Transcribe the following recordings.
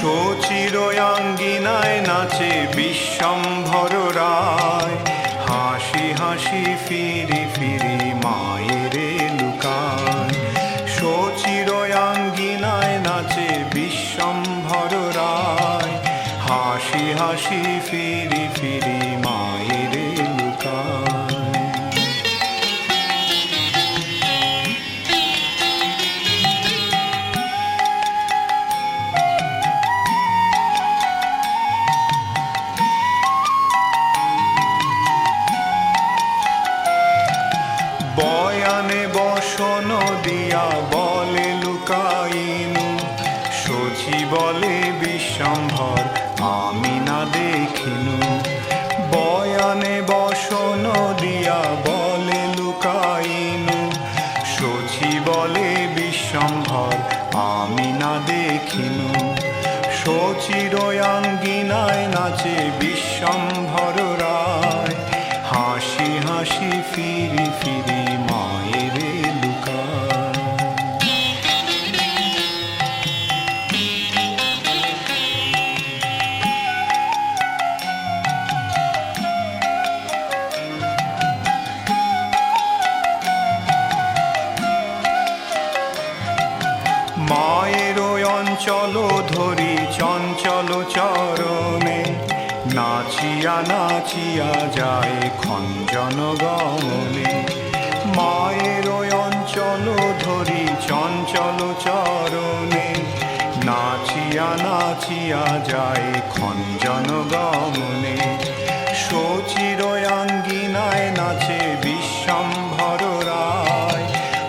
শচিরয়াঙ্গিনায় নাচে বিশ্বম্ভর রায়, হাসি হাসি ফিরি ফিরি মায়েরে লুকায়। শচিরয়াঙ্গিনায় নাচে বিশ্বম্ভর রায়, হাসি হাসি ফিরি ফিরি মায়েরে লুকায়। বয়ানে বসন দিয়া বলে লুকাইনু, শচী বলে বিশ্বম্ভর আমি না দেখিনু। বয়ানে বসন দিয়া বলে লুকাইনু, শচী বলে বিশ্বম্ভর আমি না দেখিনু। শচিরয়াঙ্গিনায় নাচে বিশ্বম্ভর রায়, হাসি হাসি ফিরি ফিরি মায়েরে লুকায়। মায়ের অঞ্চল ধরি চঞ্চল চরণে, নাচিয়া নাচিয়া যায় খঞ্জন গমনে। মায়ের অঞ্চল ধরি চঞ্চল চরণে, নাচিয়া নাচিয়া যায় খঞ্জন গমনে। শচিরয়াঙ্গিনায় নাচে বিশ্বম্ভর রায়,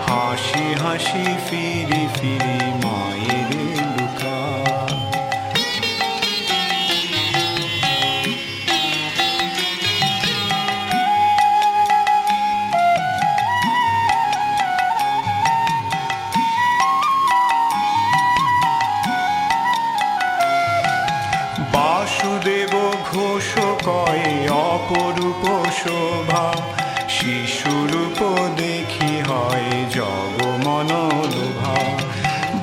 হাসি হাসি ফিরি ফিরি মায়েরে লুকায়। বাসুদেব ঘোষ কয়ে অপরূপ শোভা, শিশুরূপ দেখি হয় জগমন লোভা।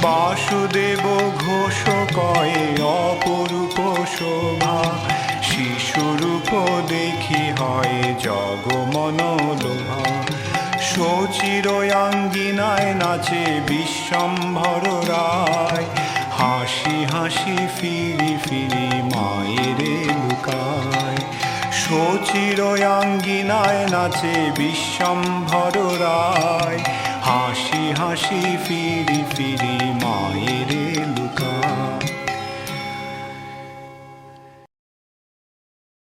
বাসুদেব ঘোষ কয়ে অপরূপ শোভা, শিশুরূপ দেখি হয় জগমন লোভা। শচিরয়াঙ্গিনায় নাচে বিশ্বম্ভর রায়, হাসি হাসি ফিরি ফিরি মায়েরে লুকায়। শচিরয়াঙ্গিনায় নাচে বিশ্বম্ভর রায়, হাসি হাসি ফিরি ফিরি